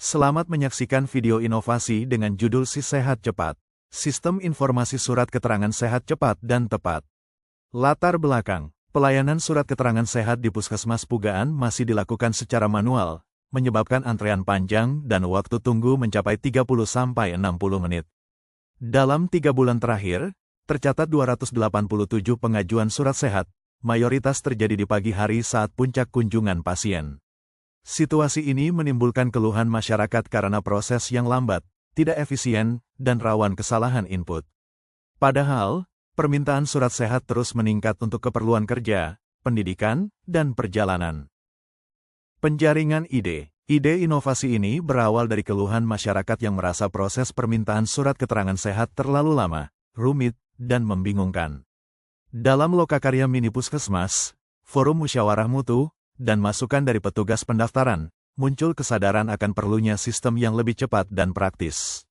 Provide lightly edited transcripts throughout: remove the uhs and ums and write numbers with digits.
Selamat menyaksikan video inovasi dengan judul Si Sehat Cepat. Sistem Informasi Surat Keterangan Sehat Cepat dan Tepat. Latar belakang, pelayanan surat keterangan sehat di Puskesmas Pugaan masih dilakukan secara manual, menyebabkan antrean panjang dan waktu tunggu mencapai 30-60 menit. Dalam 3 bulan terakhir, tercatat 287 pengajuan surat sehat, mayoritas terjadi di pagi hari saat puncak kunjungan pasien. Situasi ini menimbulkan keluhan masyarakat karena proses yang lambat, tidak efisien, dan rawan kesalahan input. Padahal, permintaan surat sehat terus meningkat untuk keperluan kerja, pendidikan, dan perjalanan. Penjaringan ide. Ide inovasi ini berawal dari keluhan masyarakat yang merasa proses permintaan surat keterangan sehat terlalu lama, rumit, dan membingungkan. Dalam lokakarya mini Puskesmas, forum musyawarah mutu, dan masukan dari petugas pendaftaran, muncul kesadaran akan perlunya sistem yang lebih cepat dan praktis.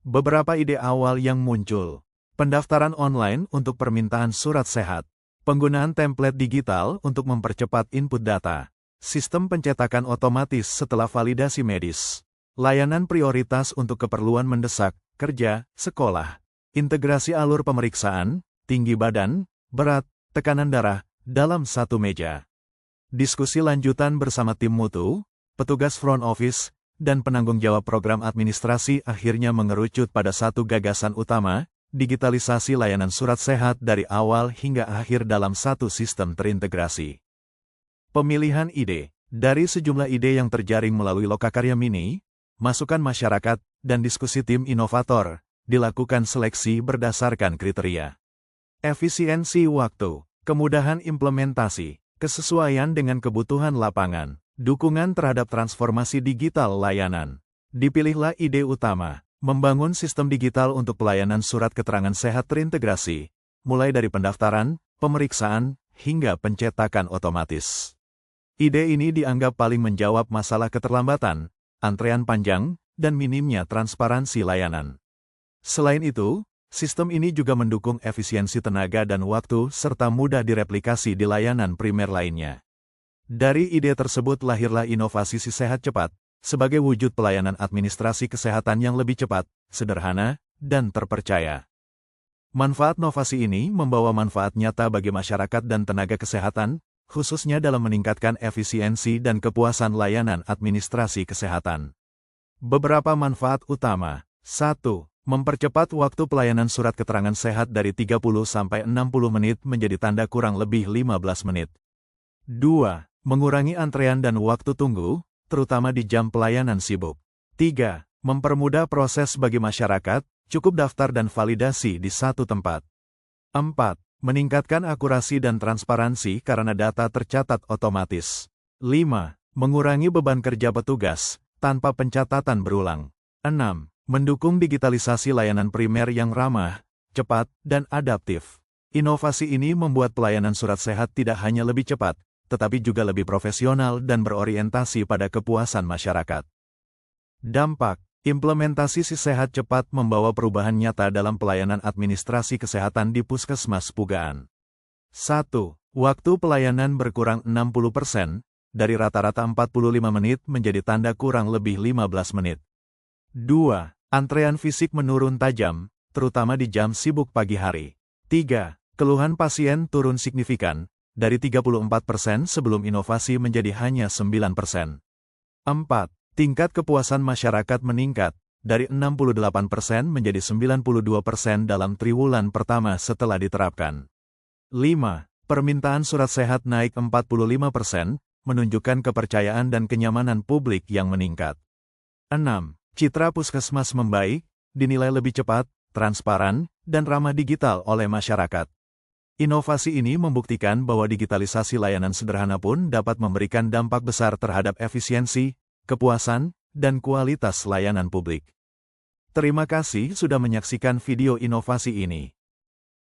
Beberapa ide awal yang muncul: pendaftaran online untuk permintaan surat sehat, penggunaan template digital untuk mempercepat input data, sistem pencetakan otomatis setelah validasi medis, layanan prioritas untuk keperluan mendesak, kerja, sekolah, integrasi alur pemeriksaan, tinggi badan, berat, tekanan darah, dalam satu meja. Diskusi lanjutan bersama tim mutu, petugas front office, dan penanggung jawab program administrasi akhirnya mengerucut pada satu gagasan utama, digitalisasi layanan surat sehat dari awal hingga akhir dalam satu sistem terintegrasi. Pemilihan ide. Dari sejumlah ide yang terjaring melalui lokakarya mini, masukan masyarakat, dan diskusi tim inovator, dilakukan seleksi berdasarkan kriteria. Efisiensi waktu, kemudahan implementasi, kesesuaian dengan kebutuhan lapangan, dukungan terhadap transformasi digital layanan. Dipilihlah ide utama, membangun sistem digital untuk pelayanan surat keterangan sehat terintegrasi, mulai dari pendaftaran, pemeriksaan, hingga pencetakan otomatis. Ide ini dianggap paling menjawab masalah keterlambatan, antrean panjang, dan minimnya transparansi layanan. Selain itu, sistem ini juga mendukung efisiensi tenaga dan waktu serta mudah direplikasi di layanan primer lainnya. Dari ide tersebut lahirlah inovasi Si Sehat Cepat, sebagai wujud pelayanan administrasi kesehatan yang lebih cepat, sederhana, dan terpercaya. Manfaat inovasi ini membawa manfaat nyata bagi masyarakat dan tenaga kesehatan, khususnya dalam meningkatkan efisiensi dan kepuasan layanan administrasi kesehatan. Beberapa manfaat utama. 1. Mempercepat waktu pelayanan surat keterangan sehat dari 30-60 menit menjadi tanda kurang lebih 15 menit. 2. Mengurangi antrean dan waktu tunggu, terutama di jam pelayanan sibuk. 3. Mempermudah proses bagi masyarakat, cukup daftar dan validasi di satu tempat. 4. Meningkatkan akurasi dan transparansi karena data tercatat otomatis. 5. Mengurangi beban kerja petugas, tanpa pencatatan berulang. 6. Mendukung digitalisasi layanan primer yang ramah, cepat, dan adaptif. Inovasi ini membuat pelayanan surat sehat tidak hanya lebih cepat, tetapi juga lebih profesional dan berorientasi pada kepuasan masyarakat. Dampak. Implementasi Si Sehat Cepat membawa perubahan nyata dalam pelayanan administrasi kesehatan di Puskesmas Pugaan. 1. Waktu pelayanan berkurang 60%, dari rata-rata 45 menit menjadi tanda kurang lebih 15 menit. 2. Antrean fisik menurun tajam, terutama di jam sibuk pagi hari. 3. Keluhan pasien turun signifikan, dari 34% sebelum inovasi menjadi hanya 9%. 4. Tingkat kepuasan masyarakat meningkat, dari 68% menjadi 92% dalam triwulan pertama setelah diterapkan. 5. Permintaan surat sehat naik 45%, menunjukkan kepercayaan dan kenyamanan publik yang meningkat. 6. Citra Puskesmas membaik, dinilai lebih cepat, transparan, dan ramah digital oleh masyarakat. Inovasi ini membuktikan bahwa digitalisasi layanan sederhana pun dapat memberikan dampak besar terhadap efisiensi, kepuasan, dan kualitas layanan publik. Terima kasih sudah menyaksikan video inovasi ini.